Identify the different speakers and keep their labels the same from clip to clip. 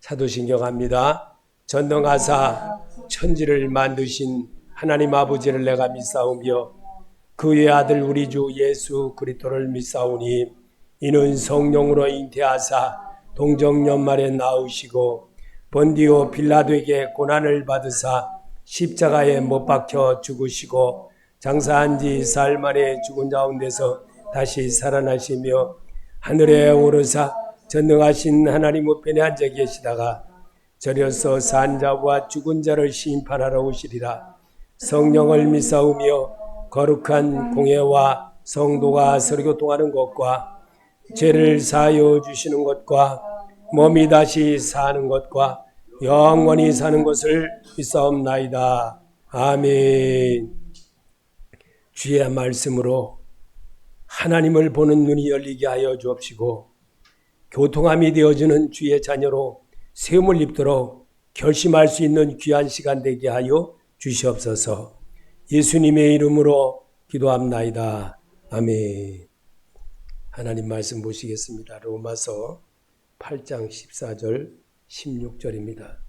Speaker 1: 사도신경합니다. 전능하사 천지를 만드신 하나님 아버지를 내가 믿사오며 그의 아들 우리 주 예수 그리스도를 믿사오니 이는 성령으로 잉태하사 동정연말에 나으시고 본디오 빌라도에게 고난을 받으사 십자가에 못 박혀 죽으시고 장사한 지 사흘 만에 죽은 가운데서 다시 살아나시며 하늘에 오르사 전능하신 하나님 우편에 앉아 계시다가 저려서 산 자와 죽은 자를 심판하러 오시리라. 성령을 믿사오며 거룩한 공회와 성도가 서로 교통하는 것과 죄를 사하여 주시는 것과 몸이 다시 사는 것과 영원히 사는 것을 믿사옵나이다. 아멘. 주의 말씀으로 하나님을 보는 눈이 열리게 하여 주옵시고 교통함이 되어주는 주의 자녀로 세움을 입도록 결심할 수 있는 귀한 시간 되게 하여 주시옵소서. 예수님의 이름으로 기도합나이다. 아멘. 하나님 말씀 보시겠습니다. 로마서 8장 14절 16절입니다.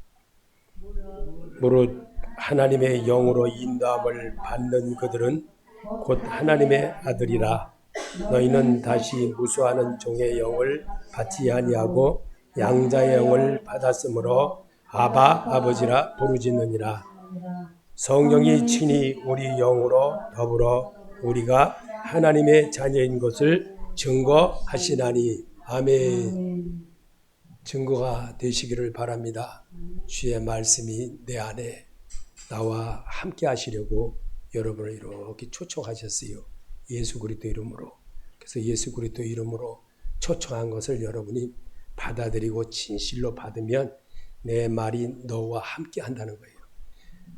Speaker 1: 무릇 하나님의 영으로 인도함을 받는 그들은 곧 하나님의 아들이라. 너희는 다시 무수하는 종의 영을 받지 아니하고 양자의 영을 받았으므로 아바 아버지라 부르짖느니라. 성령이 친히 우리 영으로 더불어 우리가 하나님의 자녀인 것을 증거하시나니. 아멘. 증거가 되시기를 바랍니다. 주의 말씀이 내 안에 나와 함께 하시려고 여러분을 이렇게 초청하셨어요. 예수 그리스도 이름으로. 그래서 예수 그리스도 이름으로 초청한 것을 여러분이 받아들이고 진실로 받으면 내 말이 너와 함께 한다는 거예요.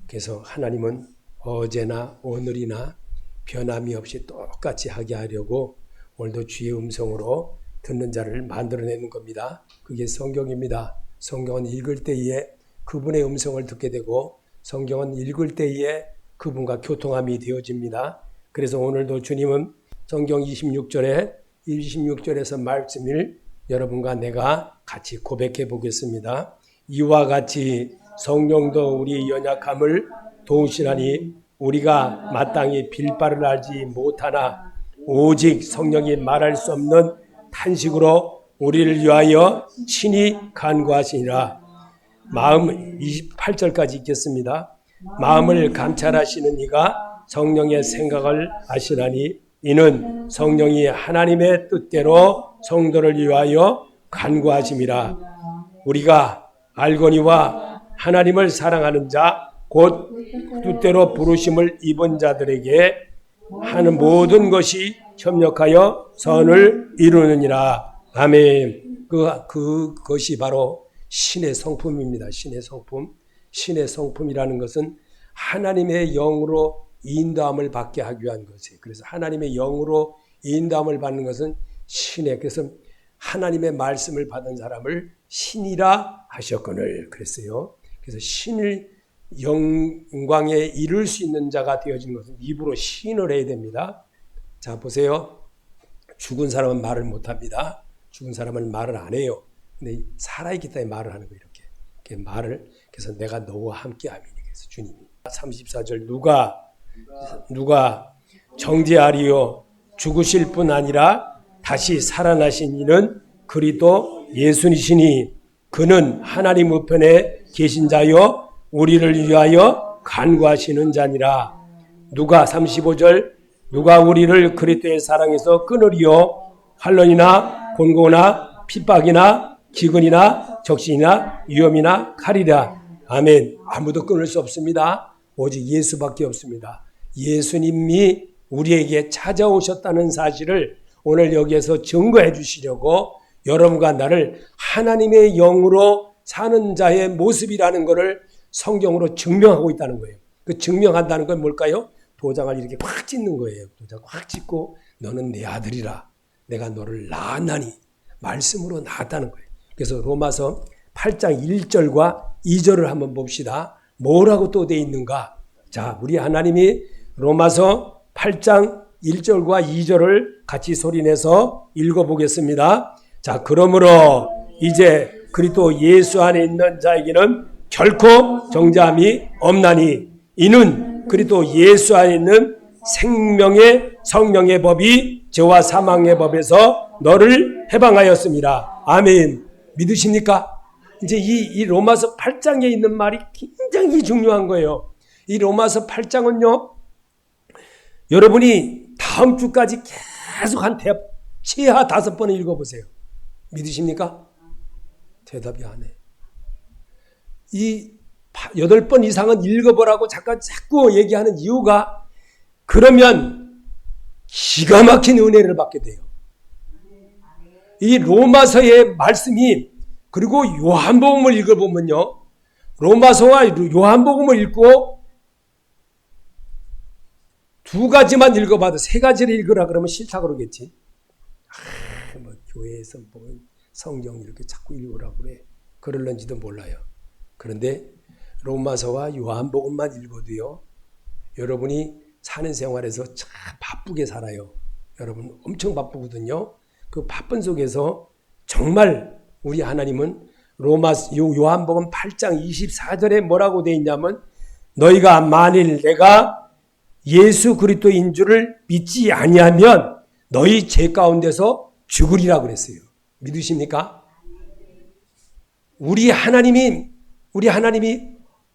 Speaker 1: 그래서 하나님은 어제나 오늘이나 변함이 없이 똑같이 하게 하려고 오늘도 주의 음성으로 듣는 자를 만들어내는 겁니다. 그게 성경입니다. 성경은 읽을 때에 그분의 음성을 듣게 되고 성경은 읽을 때에 그분과 교통함이 되어집니다. 그래서 오늘도 주님은 성경 26절에서 말씀을 여러분과 내가 같이 고백해 보겠습니다. 이와 같이 성령도 우리 연약함을 도우시라니 우리가 마땅히 빌바를 알지 못하나 오직 성령이 말할 수 없는 탄식으로 우리를 위하여 친히 간구하시니라. 마음 28절까지 읽겠습니다. 마음을 감찰하시는 이가 성령의 생각을 아시나니 이는 성령이 하나님의 뜻대로 성도를 위하여 간구하심이라. 우리가 알거니와 하나님을 사랑하는 자 곧 뜻대로 부르심을 입은 자들에게 하는 모든 것이 협력하여 선을 이루느니라. 아멘. 그것이 바로 신의 성품입니다. 신의 성품. 신의 성품이라는 것은 하나님의 영으로 인도함을 받게 하기 위한 것이에요. 그래서 하나님의 영으로 인도함을 받는 것은 신의, 그래서 하나님의 말씀을 받은 사람을 신이라 하셨거늘 그랬어요. 그래서 신을 영광에 이룰 수 있는 자가 되어지는 것은 입으로 신을 해야 됩니다. 자, 보세요. 죽은 사람은 말을 못합니다. 죽은 사람은 말을 안 해요. 근데 살아있기 때문에 말을 하는 거예요. 이렇게 말을. 그래서 내가 너와 함께 함이니. 그래서 주님이 34절 누가 정죄하리요 죽으실 뿐 아니라 다시 살아나신 이는 그리스도 예수니시니 그는 하나님 우편에 계신 자요 우리를 위하여 간구하시는 자니라. 누가 35절 누가 우리를 그리스도의 사랑에서 끊으리요 환난이나 곤고나 핍박이나 기근이나 적신이나 위험이나 칼이라. 아멘. 아무도 끊을 수 없습니다. 오직 예수밖에 없습니다. 예수님이 우리에게 찾아오셨다는 사실을 오늘 여기에서 증거해 주시려고 여러분과 나를 하나님의 영으로 사는 자의 모습이라는 것을 성경으로 증명하고 있다는 거예요. 그 증명한다는 건 뭘까요? 도장을 이렇게 확 찍는 거예요. 도장 확 찍고 너는 내 아들이라. 내가 너를 낳았나니. 말씀으로 낳았다는 거예요. 그래서 로마서 8장 1절과 2절을 한번 봅시다. 뭐라고 또 되어 있는가? 자, 우리 하나님이 로마서 8장 1절과 2절을 같이 소리내서 읽어보겠습니다. 자, 그러므로 이제 그리스도 예수 안에 있는 자에게는 결코 정죄함이 없나니 이는 그리스도 예수 안에 있는 생명의 성령의 법이 죄와 사망의 법에서 너를 해방하였습니다. 아멘. 믿으십니까? 이제 이 로마서 8장에 있는 말이 굉장히 중요한 거예요. 이 로마서 8장은요, 여러분이 다음 주까지 계속 최하 5번을 읽어보세요. 믿으십니까? 대답이 안 해. 이 8번 이상은 읽어보라고 자꾸 얘기하는 이유가, 그러면 기가 막힌 은혜를 받게 돼요. 이 로마서의 말씀이, 그리고 요한복음을 읽어보면요, 로마서와 요한복음을 읽고 2가지만 읽어봐도 3가지를 읽으라 그러면 싫다 그러겠지. 뭐 교회에서 뭐 성경 이렇게 자꾸 읽으라고 그래. 그럴런지도 몰라요. 그런데 로마서와 요한복음만 읽어도요, 여러분이 사는 생활에서 참 바쁘게 살아요. 여러분 엄청 바쁘거든요. 그 바쁜 속에서 정말 우리 하나님은 요한복음 8장 24절에 뭐라고 되어 있냐면, 너희가 만일 내가 예수 그리스도인 줄을 믿지 아니하면 너희 죄 가운데서 죽으리라 그랬어요. 믿으십니까? 우리 하나님이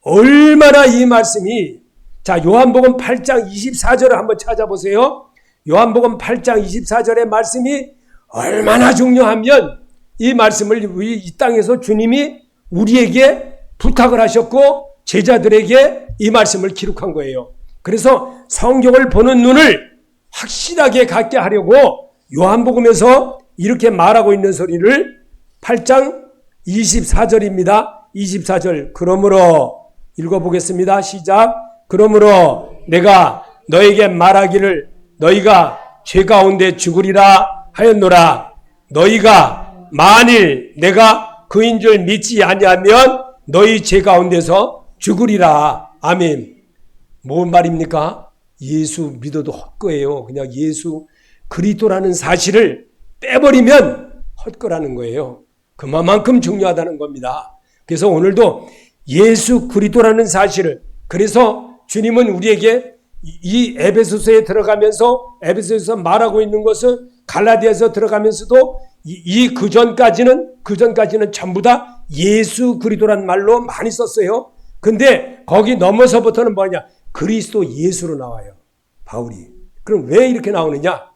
Speaker 1: 얼마나 이 말씀이, 자, 요한복음 8장 24절을 한번 찾아보세요. 요한복음 8장 24절의 말씀이 얼마나 중요하면, 이 말씀을 이 땅에서 주님이 우리에게 부탁을 하셨고 제자들에게 이 말씀을 기록한 거예요. 그래서 성경을 보는 눈을 확실하게 갖게 하려고 요한복음에서 이렇게 말하고 있는 소리를 8장 24절입니다. 24절. 그러므로 읽어보겠습니다. 시작. 그러므로 내가 너에게 말하기를 너희가 죄 가운데 죽으리라 하였노라. 너희가 만일 내가 그인 줄 믿지 아니하면 너희 죄 가운데서 죽으리라. 아멘. 뭔 말입니까? 예수 믿어도 헛거예요. 그냥 예수 그리스도라는 사실을 빼버리면 헛거라는 거예요. 그만큼 중요하다는 겁니다. 그래서 오늘도 예수 그리스도라는 사실을, 그래서 주님은 우리에게 이 에베소서에 들어가면서, 에베소서에서 말하고 있는 것은 갈라디아서 들어가면서도 그전까지는 전부 다 예수 그리스도란 말로 많이 썼어요. 근데 거기 넘어서부터는 뭐냐? 그리스도 예수로 나와요. 바울이. 그럼 왜 이렇게 나오느냐?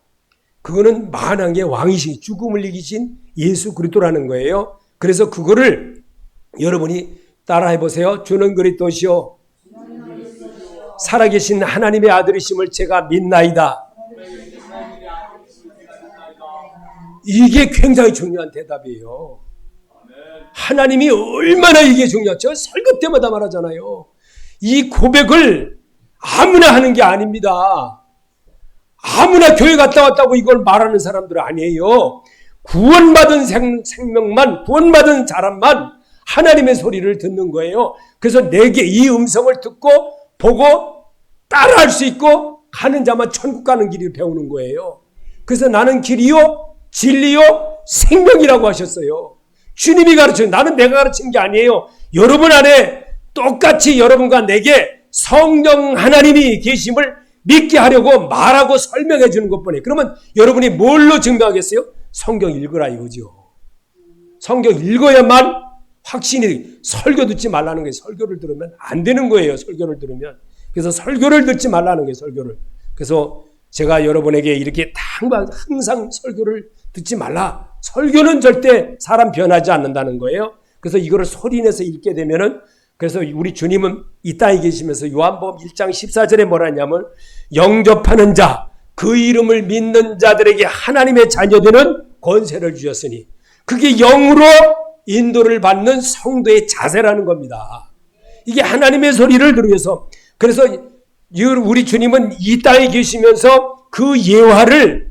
Speaker 1: 그거는 만왕의 왕이신, 죽음을 이기신 예수 그리스도라는 거예요. 그래서 그거를 여러분이 따라해 보세요. 주는 그리스도시요 살아계신 하나님의 아들이심을 제가 믿나이다. 이게 굉장히 중요한 대답이에요. 하나님이 얼마나 이게 중요하죠? 설교 때마다 말하잖아요. 이 고백을 아무나 하는 게 아닙니다. 아무나 교회 갔다 왔다고 이걸 말하는 사람들은 아니에요. 구원받은 생명만, 구원받은 사람만 하나님의 소리를 듣는 거예요. 그래서 내게 이 음성을 듣고 보고 따라할 수 있고 가는 자만 천국 가는 길을 배우는 거예요. 그래서 나는 길이요 진리요 생명이라고 하셨어요. 주님이 가르쳐요. 나는 내가 가르친 게 아니에요. 여러분 안에 똑같이 여러분과 내게 성령 하나님이 계심을 믿게 하려고 말하고 설명해 주는 것뿐이에요. 그러면 여러분이 뭘로 증명하겠어요? 성경 읽으라 이거죠. 성경 읽어야만 확신이, 설교 듣지 말라는 거예요. 설교를 들으면 안 되는 거예요. 설교를 들으면. 그래서 설교를 듣지 말라는 거예요. 설교를. 그래서 제가 여러분에게 이렇게 항상 설교를 듣지 말라. 설교는 절대 사람 변하지 않는다는 거예요. 그래서 이거를 소리내서 읽게 되면은, 그래서 우리 주님은 이 땅에 계시면서 요한복음 1장 14절에 뭐라 했냐면, 영접하는 자, 그 이름을 믿는 자들에게 하나님의 자녀되는 권세를 주셨으니, 그게 영으로 인도를 받는 성도의 자세라는 겁니다. 이게 하나님의 소리를 들으면서, 그래서 우리 주님은 이 땅에 계시면서 그 예화를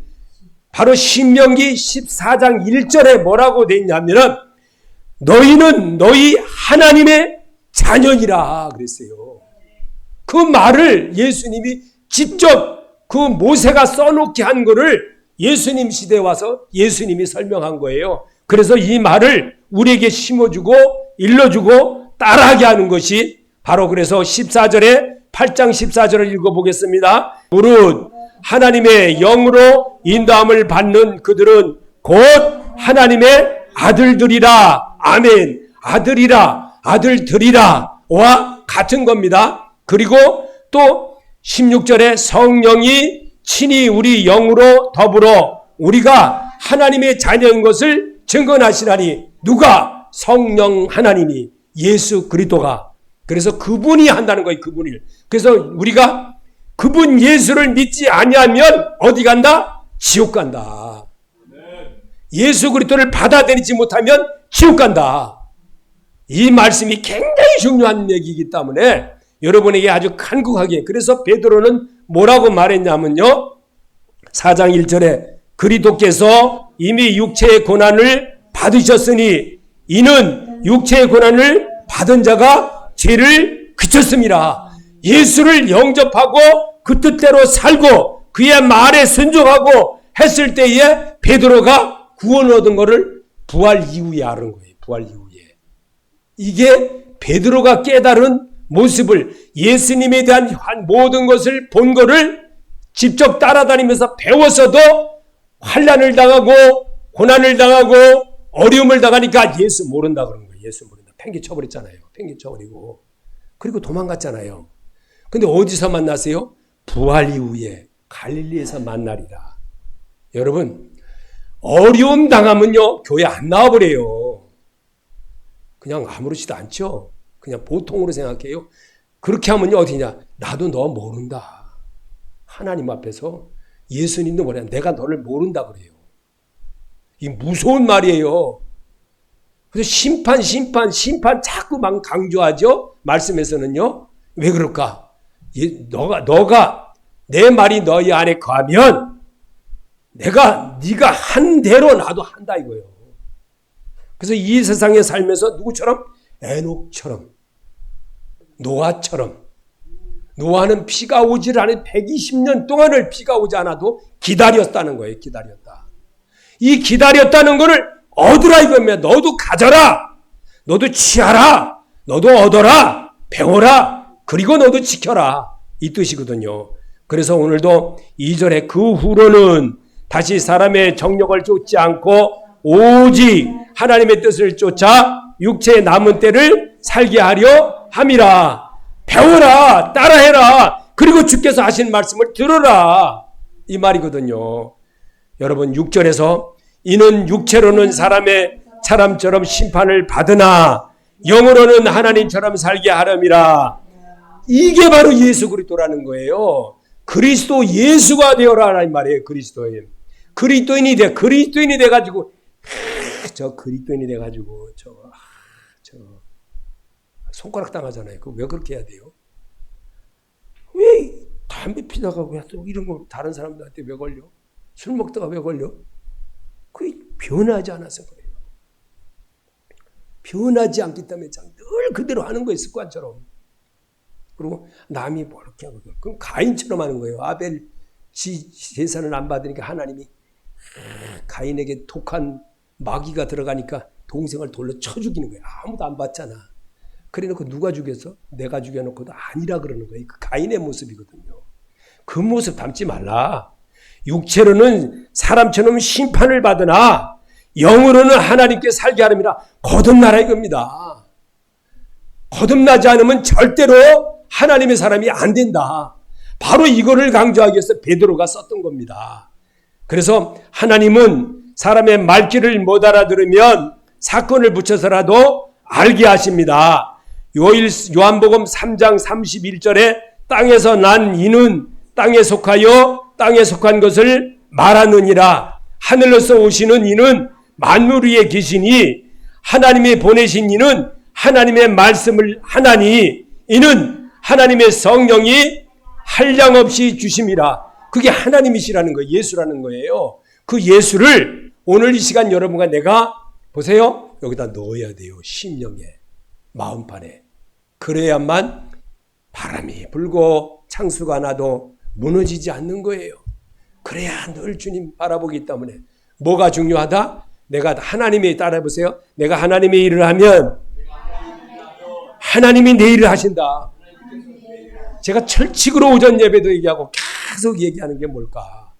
Speaker 1: 바로 신명기 14장 1절에 뭐라고 되어 있냐면은, 너희는 너희 하나님의 자녀니라 그랬어요. 그 말을 예수님이 직접 그 모세가 써놓게 한 거를 예수님 시대에 와서 예수님이 설명한 거예요. 그래서 이 말을 우리에게 심어주고 일러주고 따라하게 하는 것이 바로 그래서 14절에 8장 14절을 읽어보겠습니다. 무릇 하나님의 영으로 인도함을 받는 그들은 곧 하나님의 아들들이라. 아멘. 아들이라, 아들들이라 와 같은 겁니다. 그리고 또 16절에 성령이 친히 우리 영으로 더불어 우리가 하나님의 자녀인 것을 증거하시나니. 누가? 성령 하나님이, 예수 그리스도가. 그래서 그분이 한다는 거예요. 그분을. 그래서 우리가 그분 예수를 믿지 아니하면 어디 간다? 지옥 간다. 예수 그리스도를 받아들이지 못하면 지옥 간다. 이 말씀이 굉장히 중요한 얘기이기 때문에 여러분에게 아주 간곡하게, 그래서 베드로는 뭐라고 말했냐면요, 4장 1절에 그리스도께서 이미 육체의 고난을 받으셨으니 이는 육체의 고난을 받은 자가 죄를 그쳤습니다. 예수를 영접하고 그 뜻대로 살고 그의 말에 순종하고 했을 때에 베드로가 구원 얻은 것을 부활 이후에 아는 거예요. 부활 이후에. 이게 베드로가 깨달은 모습을, 예수님에 대한 모든 것을 본 것을 직접 따라다니면서 배워서도 환난을 당하고 고난을 당하고 어려움을 당하니까 예수 모른다 그런 거예요. 예수 모른다. 팽개쳐버렸잖아요. 팽개쳐버리고. 그리고 도망갔잖아요. 근데 어디서 만났어요? 부활 이후에 갈릴리에서 만나리라. 여러분, 어려움 당하면요, 교회 안 나와버려요. 그냥 아무렇지도 않죠. 그냥 보통으로 생각해요. 그렇게 하면요, 어디냐? 나도 너 모른다. 하나님 앞에서 예수님도 뭐냐? 내가 너를 모른다 그래요. 이 무서운 말이에요. 그래서 심판 자꾸만 강조하죠. 말씀에서는요. 왜 그럴까? 너가 내 말이 너희 안에 거하면 네가 한 대로 나도 한다 이거예요. 그래서 이 세상에 살면서 누구처럼? 에녹처럼, 노아처럼. 노아는 비가 오질 않은 120년 동안을 비가 오지 않아도 기다렸다는 거예요. 기다렸다. 이 기다렸다는 거를 얻으라 이겁니다. 너도 가져라. 너도 취하라. 너도 얻어라. 배워라. 그리고 너도 지켜라. 이 뜻이거든요. 그래서 오늘도 2절에 그 후로는 다시 사람의 정욕을 쫓지 않고 오직 하나님의 뜻을 쫓아 육체의 남은 때를 살게 하려 함이라. 배워라. 따라해라. 그리고 주께서 하신 말씀을 들어라. 이 말이거든요. 여러분 6절에서 이는 육체로는 사람처럼 심판을 받으나 영으로는 하나님처럼 살게 하렴이라. 이게 바로 예수 그리스도라는 거예요. 그리스도 예수가 되어라 이 말이에요. 그리스도인. 그리스도인이 돼가지고 저 그리스도인이 돼가지고 저 손가락 당하잖아요. 그 왜 그렇게 해야 돼요? 왜 담배 피다가 왜 또 이런 거 다른 사람들한테 왜 걸려? 술 먹다가 왜 걸려? 그게 변하지 않아서 그래요. 변하지 않기 때문에 늘 그대로 하는 거예요. 습관처럼. 그리고 남이 뭐 이렇게 하고 그럼 가인처럼 하는 거예요. 아벨 제사는 안 받으니까 하나님이 가인에게 독한 마귀가 들어가니까 동생을 돌로 쳐 죽이는 거예요. 아무도 안 받잖아. 그래놓고 누가 죽였어? 내가 죽여놓고도 아니라 그러는 거예요. 그 가인의 모습이거든요. 그 모습 닮지 말라. 육체로는 사람처럼 심판을 받으나 영으로는 하나님께 살게 하름이라. 거듭나라 이겁니다. 거듭나지 않으면 절대로 하나님의 사람이 안 된다. 바로 이거를 강조하기 위해서 베드로가 썼던 겁니다. 그래서 하나님은 사람의 말귀를 못 알아들으면 사건을 붙여서라도 알게 하십니다. 요한복음 3장 31절에 땅에서 난 이는 땅에 속하여 땅에 속한 것을 말하느니라. 하늘로서 오시는 이는 만물 위에 계시니 하나님이 보내신 이는 하나님의 말씀을 하나니 이는 하나님의 성령이 한량없이 주심이라. 그게 하나님이시라는 거예요. 예수라는 거예요. 그 예수를 오늘 이 시간 여러분과 내가 보세요. 여기다 넣어야 돼요. 심령에, 마음판에. 그래야만 바람이 불고 창수가 나도 무너지지 않는 거예요. 그래야 늘 주님 바라보기 때문에 뭐가 중요하다? 내가 하나님의 따라해 보세요. 내가 하나님의 일을 하면 하나님이 내 일을 하신다. 제가 철칙으로 오전 예배도 얘기하고 계속 얘기하는 게 뭘까?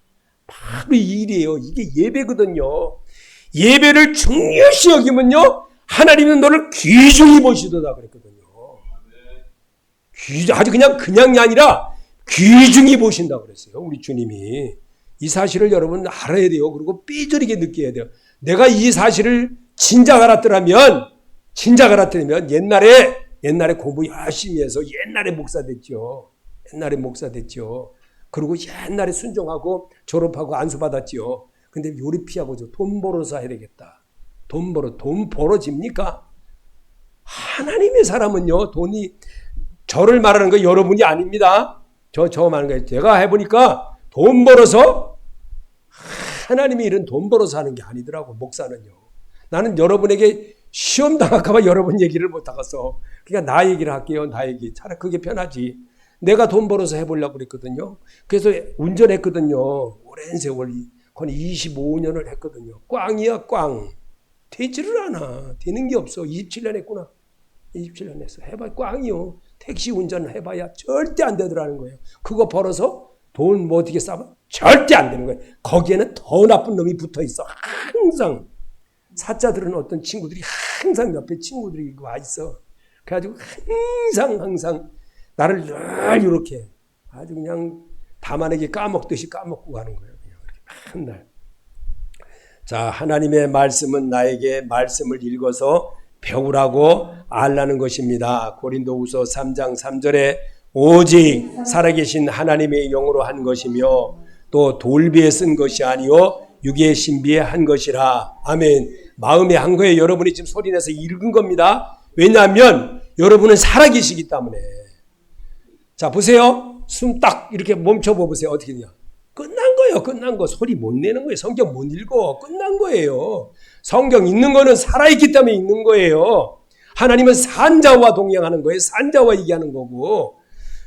Speaker 1: 바로 이 일이에요. 이게 예배거든요. 예배를 중요시 여기면요, 하나님은 너를 귀중히 보시도다 그랬거든요. 아주 그냥이 아니라 귀중히 보신다 그랬어요. 우리 주님이. 이 사실을 여러분 알아야 돼요. 그리고 삐저리게 느껴야 돼요. 내가 이 사실을 진작 알았더라면 옛날에 공부 열심히 해서 옛날에 목사 됐죠. 그리고 옛날에 순종하고 졸업하고 안수 받았죠. 근데 요리 피하고 돈 벌어서 해야 되겠다. 돈 벌어집니까? 하나님의 사람은요, 저를 말하는 거 여러분이 아닙니다. 저 말하는 거예요. 제가 해보니까 돈 벌어서, 하나님의 일은 돈 벌어서 하는 게 아니더라고, 목사는요. 나는 여러분에게 시험 당할까봐 여러분 얘기를 못하겠어. 그러니까 나 얘기를 할게요. 나 얘기. 차라리 그게 편하지. 내가 돈 벌어서 해보려고 그랬거든요. 그래서 운전했거든요. 오랜 세월, 거의 25년을 했거든요. 꽝이야, 꽝. 되지를 않아. 되는 게 없어. 27년 했구나. 27년 했어. 해봐, 꽝이요. 택시 운전을 해봐야 절대 안 되더라는 거예요. 그거 벌어서 돈 어떻게 쌓아? 절대 안 되는 거예요. 거기에는 더 나쁜 놈이 붙어 있어. 항상. 사자들은 어떤 친구들이 항상 옆에 친구들이 와 있어. 그래가지고 항상 나를 늘 이렇게 아주 그냥 담아내기 까먹듯이 까먹고 가는 거예요. 그냥 이렇게 맨날. 자, 하나님의 말씀은 나에게 말씀을 읽어서 배우라고 알라는 것입니다. 고린도후서 3장 3절에 오직 살아계신 하나님의 영으로 한 것이며 또 돌비에 쓴 것이 아니요 육의 신비에 한 것이라. 아멘. 마음에 한 거예요. 여러분이 지금 소리내서 읽은 겁니다. 왜냐하면 여러분은 살아계시기 때문에. 자, 보세요. 숨 딱 이렇게 멈춰봐 보세요. 어떻게 되냐. 끝난 거예요. 끝난 거. 소리 못 내는 거예요. 성경 못 읽어. 끝난 거예요. 성경 읽는 거는 살아있기 때문에 읽는 거예요. 하나님은 산자와 동행하는 거예요. 산자와 얘기하는 거고.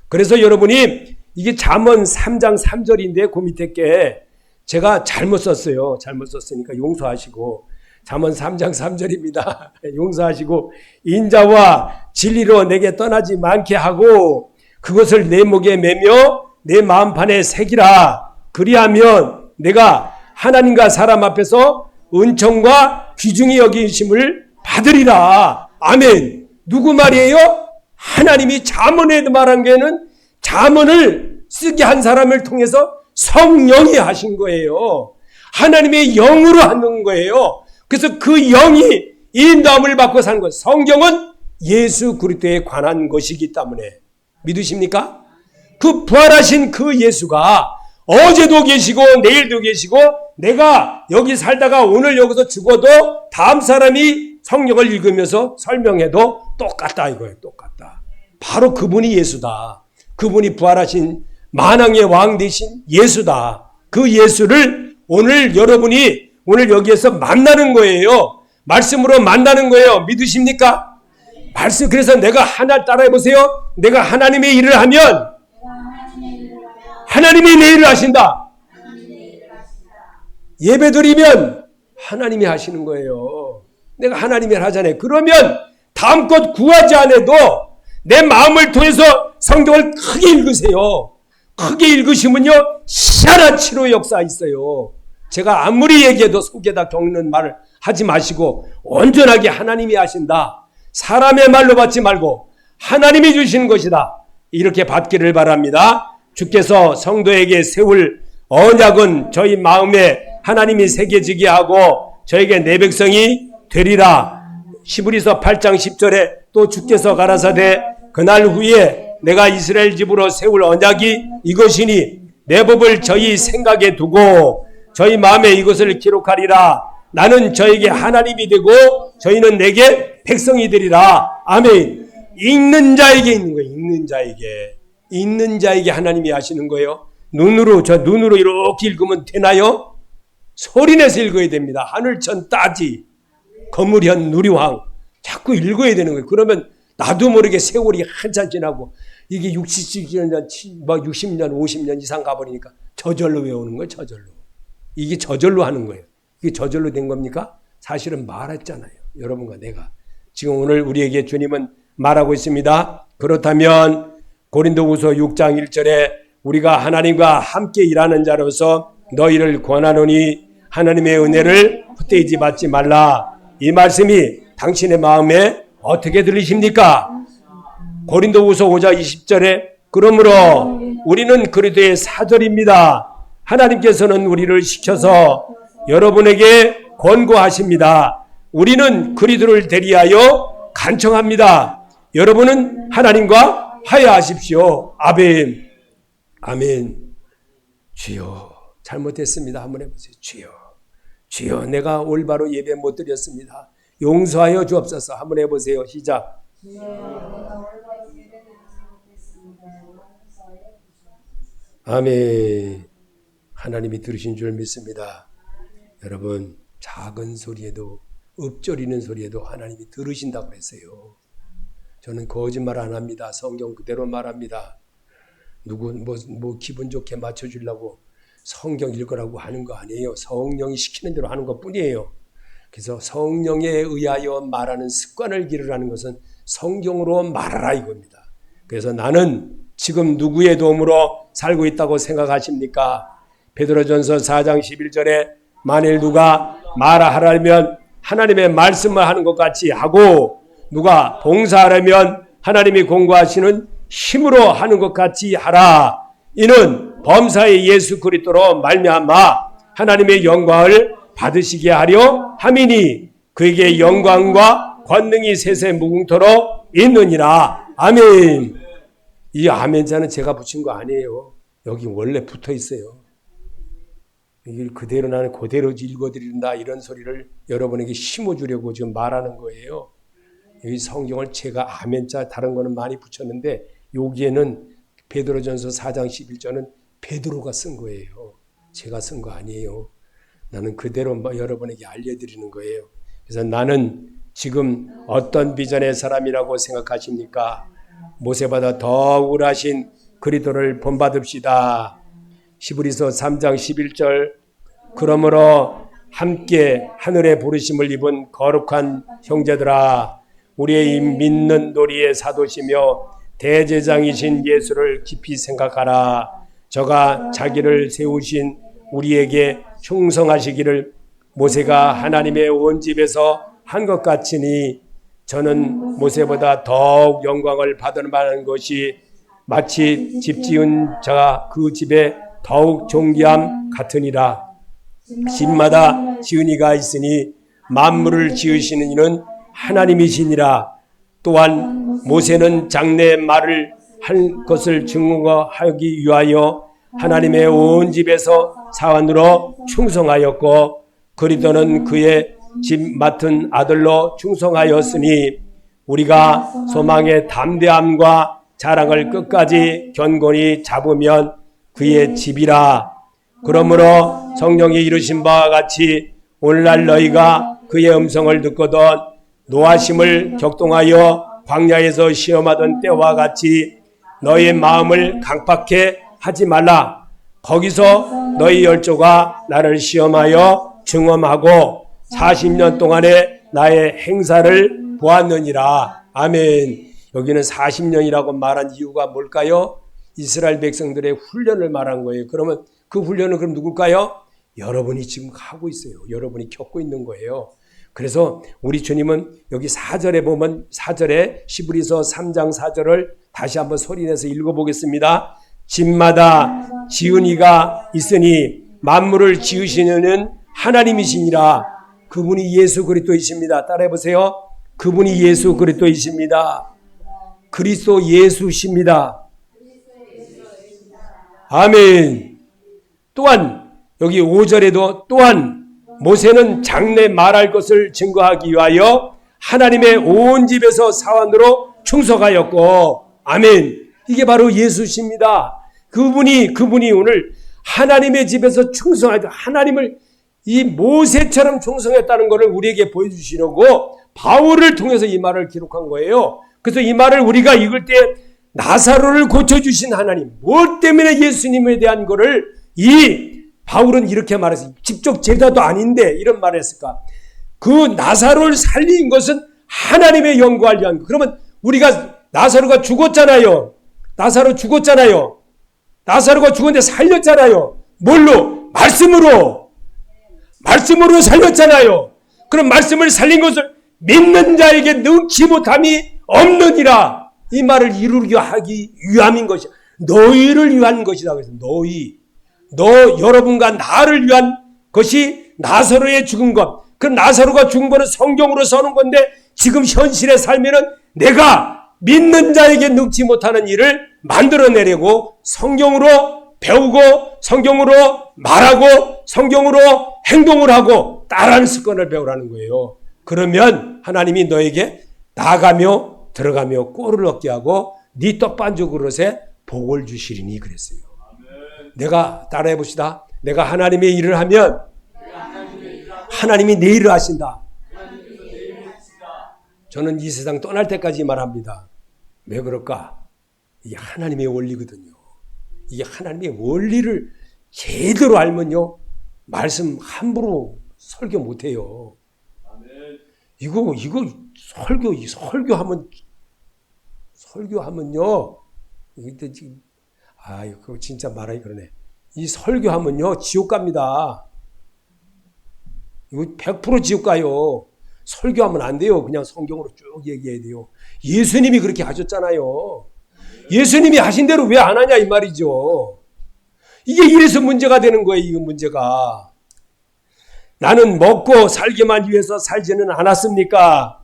Speaker 1: 그래서 여러분이 이게 잠언 3장 3절인데 그 밑에 게 제가 잘못 썼어요. 잘못 썼으니까 용서하시고. 잠언 3장 3절입니다. 용서하시고. 인자와 진리로 내게 떠나지 않게 하고 그것을 내 목에 매며 내 마음판에 새기라. 그리하면 내가 하나님과 사람 앞에서 은총과 귀중히 여기심을 받으리라. 아멘. 누구 말이에요? 하나님이 잠언에 말한 게는 잠언을 쓰게 한 사람을 통해서 성령이 하신 거예요. 하나님의 영으로 하는 거예요. 그래서 그 영이 인도함을 받고 사는 것. 성경은 예수 그리스도에 관한 것이기 때문에. 믿으십니까? 그 부활하신 그 예수가 어제도 계시고 내일도 계시고 내가 여기 살다가 오늘 여기서 죽어도 다음 사람이 성경을 읽으면서 설명해도 똑같다 이거예요. 똑같다. 바로 그분이 예수다. 그분이 부활하신 만왕의 왕 되신 예수다. 그 예수를 오늘 여러분이 오늘 여기에서 만나는 거예요. 말씀으로 만나는 거예요. 믿으십니까? 말씀. 그래서 내가 하나 따라해 보세요. 내가 하나님의 일을 하면 하나님이 내 일을 하신다. 예배 드리면 하나님이 하시는 거예요. 내가 하나님이 하잖아요. 그러면 다음 것 구하지 않아도 내 마음을 통해서 성경을 크게 읽으세요. 크게 읽으시면요 희한한 치료 역사 있어요. 제가 아무리 얘기해도 속에다 겪는 말을 하지 마시고 온전하게 하나님이 하신다. 사람의 말로 받지 말고 하나님이 주시는 것이다. 이렇게 받기를 바랍니다. 주께서 성도에게 세울 언약은 저희 마음에 하나님이 새겨지게 하고 저에게 내 백성이 되리라. 히브리서 8장 10절에 또 주께서 가라사대 그날 후에 내가 이스라엘 집으로 세울 언약이 이것이니 내 법을 저희 생각에 두고 저희 마음에 이것을 기록하리라. 나는 저에게 하나님이 되고 저희는 내게 백성이 되리라. 아멘. 읽는 자에게 있는 거예요. 읽는 자에게 하나님이 하시는 거예요. 눈으로 이렇게 읽으면 되나요? 소리내서 읽어야 됩니다. 하늘천 따지 거무리한 누리왕 자꾸 읽어야 되는 거예요. 그러면 나도 모르게 세월이 한참 지나고 이게 60년, 60년, 50년 이상 가버리니까 저절로 외우는 거예요. 저절로. 이게 저절로 하는 거예요. 이게 저절로 된 겁니까? 사실은 말했잖아요. 여러분과 내가. 지금 오늘 우리에게 주님은 말하고 있습니다. 그렇다면 고린도후서 6장 1절에 우리가 하나님과 함께 일하는 자로서 너희를 권하노니 하나님의 은혜를 헛되이 받지 말라. 이 말씀이 당신의 마음에 어떻게 들리십니까? 고린도후서 5장 20절에 그러므로 우리는 그리스도의 사절입니다. 하나님께서는 우리를 시켜서 여러분에게 권고하십니다. 우리는 그리스도를 대리하여 간청합니다. 여러분은 하나님과 화해하십시오. 아멘. 아멘. 주여, 잘못했습니다. 한번 해보세요. 주여, 주여, 내가 올바로 예배 못 드렸습니다. 용서하여 주옵소서. 한번 해보세요. 시작. 아멘. 하나님이 들으신 줄 믿습니다. 여러분, 작은 소리에도, 읊조리는 소리에도 하나님이 들으신다고 그랬어요. 저는 거짓말 안 합니다. 성경 그대로 말합니다. 누구 뭐 기분 좋게 맞춰주려고 성경 읽으라고 하는 거 아니에요. 성령이 시키는 대로 하는 것 뿐이에요. 그래서 성령에 의하여 말하는 습관을 기르라는 것은 성경으로 말하라 이겁니다. 그래서 나는 지금 누구의 도움으로 살고 있다고 생각하십니까? 베드로전서 4장 11절에 만일 누가 말하려면 하나님의 말씀을 하는 것 같이 하고 누가 봉사하려면 하나님이 공고하시는 힘으로 하는 것 같이 하라. 이는 범사의 예수 그리스도로 말미암아 하나님의 영광을 받으시게 하려 함이니 그에게 영광과 권능이 세세 무궁토록 있느니라. 아멘. 이 아멘자는 제가 붙인 거 아니에요. 여기 원래 붙어 있어요. 이걸 그대로 나는 그대로 읽어드린다 이런 소리를 여러분에게 심어주려고 지금 말하는 거예요. 여기 성경을 제가 아멘자 다른 거는 많이 붙였는데 여기에는 베드로전서 4장 11절은 베드로가 쓴 거예요. 제가 쓴 거 아니에요. 나는 그대로 여러분에게 알려드리는 거예요. 그래서 나는 지금 어떤 비전의 사람이라고 생각하십니까? 모세보다 더 우월하신 그리스도를 본받읍시다. 히브리서 3장 11절 그러므로 함께 하늘의 부르심을 입은 거룩한 형제들아 우리의 믿는 도리의 사도시며 대제장이신 예수를 깊이 생각하라. 저가 자기를 세우신 우리에게 충성하시기를 모세가 하나님의 온 집에서 한 것 같으니 저는 모세보다 더욱 영광을 받을 만한 것이 마치 집 지은 자가 그 집에 더욱 존귀함 같으니라. 집마다 지은이가 있으니 만물을 지으시는 이는 하나님이시니라. 또한 모세는 장래의 말을 할 것을 증거하기 위하여 하나님의 온 집에서 사환으로 충성하였고 그리스도는 그의 집 맡은 아들로 충성하였으니 우리가 소망의 담대함과 자랑을 끝까지 견고히 잡으면 그의 집이라. 그러므로 성령이 이루신 바와 같이 오늘날 너희가 그의 음성을 듣거든 노하심을 격동하여 광야에서 시험하던 때와 같이 너희의 마음을 강팍해 하지 말라. 거기서 너희 열조가 나를 시험하여 증험하고 40년 동안에 나의 행사를 보았느니라. 아멘. 여기는 40년이라고 말한 이유가 뭘까요? 이스라엘 백성들의 훈련을 말한 거예요. 그러면 그 훈련은 그럼 누굴까요? 여러분이 지금 하고 있어요. 여러분이 겪고 있는 거예요. 그래서 우리 주님은 여기 4절에 보면 4절에 히브리서 3장 4절을 다시 한번 소리내서 읽어보겠습니다. 집마다 지은 이가 있으니 만물을 지으시는 하나님이시니라. 그분이 예수 그리스도이십니다. 따라해보세요. 그분이 예수 그리스도이십니다. 그리스도 예수십니다. 아멘. 또한 여기 5절에도 또한 모세는 장래 말할 것을 증거하기 위하여 하나님의 온 집에서 사환으로 충성하였고 아멘. 이게 바로 예수십니다. 그분이 오늘 하나님의 집에서 충성하여 하나님을 이 모세처럼 충성했다는 것을 우리에게 보여주시려고 바울을 통해서 이 말을 기록한 거예요. 그래서 이 말을 우리가 읽을 때 나사로를 고쳐주신 하나님, 뭘 때문에 예수님에 대한 것을 이 바울은 이렇게 말했어요. 직접 제자도 아닌데 이런 말을 했을까? 그 나사로를 살린 것은 하나님의 영광을 위한 것. 그러면 우리가 나사로가 죽었잖아요. 나사로 죽었잖아요. 나사로가 죽었는데 살렸잖아요. 뭘로? 말씀으로. 말씀으로 살렸잖아요. 그럼 말씀을 살린 것을 믿는 자에게 능치 못함이 없느니라. 이 말을 이루려 하기 위함인 것이야. 너희를 위한 것이라고 해서 너희. 여러분과 나를 위한 것이 나사로의 죽은 것. 그 나사로가 죽은 것은 성경으로 서는 건데 지금 현실의 삶에는 내가 믿는 자에게 능치 못하는 일을 만들어내려고 성경으로 배우고 성경으로 말하고 성경으로 행동을 하고 따라하는 습관을 배우라는 거예요. 그러면 하나님이 너에게 나가며 들어가며 꼴을 얻게 하고 네 떡반죽 그릇에 복을 주시리니 그랬어요. 내가 따라해 봅시다. 내가 하나님의 일을 하면 하나님이 내 일을 하신다. 저는 이 세상 떠날 때까지 말합니다. 왜 그럴까? 이게 하나님의 원리거든요. 이게 하나님의 원리를 제대로 알면요. 말씀 함부로 설교 못해요. 이거 설교하면요. 이게 지금 이거 진짜 말하기 그러네. 이 설교하면요. 지옥 갑니다. 이거 100% 지옥 가요. 설교하면 안 돼요. 그냥 성경으로 쭉 얘기해야 돼요. 예수님이 그렇게 하셨잖아요. 예수님이 하신 대로 왜 안 하냐 이 말이죠. 이게 이래서 문제가 되는 거예요. 이 문제가. 나는 먹고 살기만 위해서 살지는 않았습니까?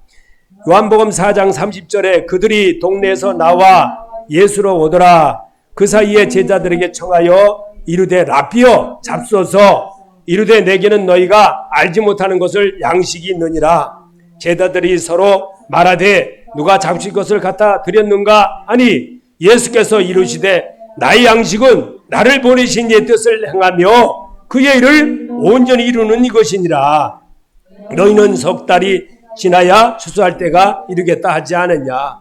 Speaker 1: 요한복음 4장 30절에 그들이 동네에서 나와 예수로 오더라. 그 사이에 제자들에게 청하여 이르되 라삐여 잡소서. 이르되 내게는 너희가 알지 못하는 것을 양식이 있느니라. 제자들이 서로 말하되 누가 잡실 것을 갖다 드렸는가 하니 예수께서 이르시되 나의 양식은 나를 보내신 이의 뜻을 행하며 그의 일을 온전히 이루는 이것이니라. 너희는 석 달이 지나야 추수할 때가 이르겠다 하지 않았냐.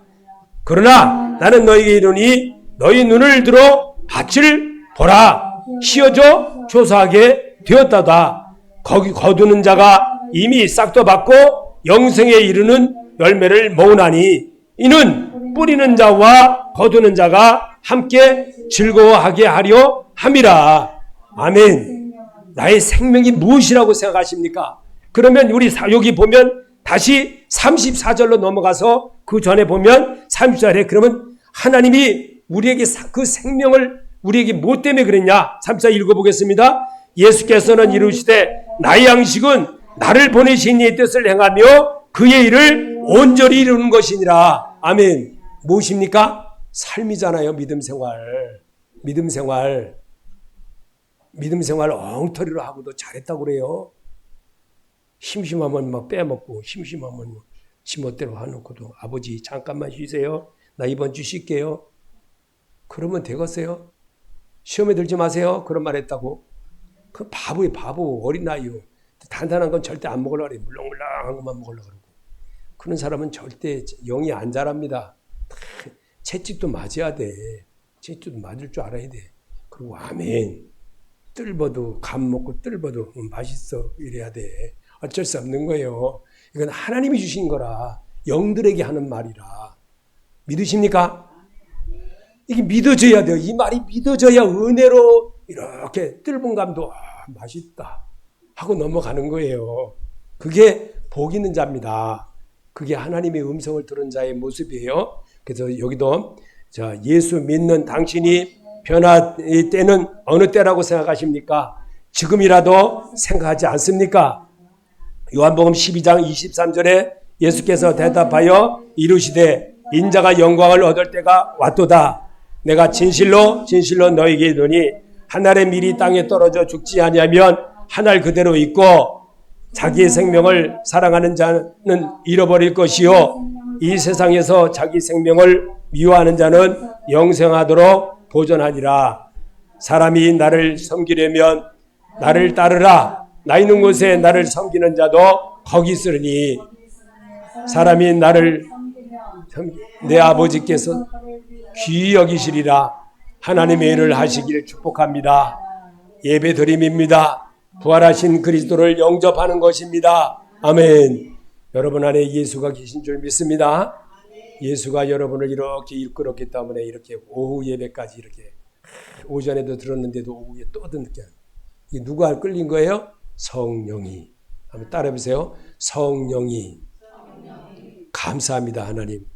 Speaker 1: 그러나 나는 너희에게 이르니 너희 눈을 들어 밭을 보라. 씌어져 조사하게 되었다다. 거기 거두는 자가 이미 싹도 받고 영생에 이르는 열매를 모으나니 이는 뿌리는 자와 거두는 자가 함께 즐거워하게 하려 함이라. 아멘. 나의 생명이 무엇이라고 생각하십니까? 그러면 우리 여기 보면 다시 34절로 넘어가서 그 전에 보면 30절에 그러면 하나님이 우리에게 그 생명을 우리에게 뭐 때문에 그랬냐? 34 읽어보겠습니다. 예수께서는 이르시되 나의 양식은 나를 보내신 이의 뜻을 행하며 그의 일을 온전히 이루는 것이니라. 아멘. 무엇입니까? 삶이잖아요. 믿음 생활 엉터리로 하고도 잘했다고 그래요. 심심하면 막 빼먹고 심심하면 지멋대로 해놓고도 아버지 잠깐만 쉬세요. 나 이번 주 쉴게요. 그러면 되겠어요? 시험에 들지 마세요. 그런 말 했다고. 그 바보예요. 바보. 어린 나이요. 단단한 건 절대 안 먹으려고 그래요. 물렁물렁한 것만 먹으려고 그러고. 그런 사람은 절대 영이 안 자랍니다. 채찍도 맞아야 돼. 채찍도 맞을 줄 알아야 돼. 그리고 아멘. 뜰버도 감 먹고 뜰버도 맛있어 이래야 돼. 어쩔 수 없는 거예요. 이건 하나님이 주신 거라. 영들에게 하는 말이라. 믿으십니까? 이게 믿어져야 돼요. 이 말이 믿어져야 은혜로 이렇게 뜰분 감도 맛있다 하고 넘어가는 거예요. 그게 복 있는 자입니다. 그게 하나님의 음성을 들은 자의 모습이에요. 그래서 여기도 예수 믿는 당신이 변할 때는 어느 때라고 생각하십니까? 지금이라도 생각하지 않습니까? 요한복음 12장 23절에 예수께서 대답하여 이르시되 인자가 영광을 얻을 때가 왔도다. 내가 진실로 너에게 이르노니 한 알의 밀이 땅에 떨어져 죽지 아니하면 한 알 그대로 있고 자기의 생명을 사랑하는 자는 잃어버릴 것이요 이 세상에서 자기 생명을 미워하는 자는 영생하도록 보존하니라. 사람이 나를 섬기려면 나를 따르라. 나 있는 곳에 나를 섬기는 자도 거기 있으니 사람이 나를 내 아버지께서 귀히 여기시리라. 하나님의 일을 하시길 축복합니다. 예배드림입니다. 부활하신 그리스도를 영접하는 것입니다. 아멘. 여러분 안에 예수가 계신 줄 믿습니다. 예수가 여러분을 이렇게 이끌었기 때문에 이렇게 오후 예배까지 이렇게 오전에도 들었는데도 오후에 또 듣게 이게 누가 끌린 거예요? 성령이. 한번 따라해보세요. 성령이. 감사합니다 하나님.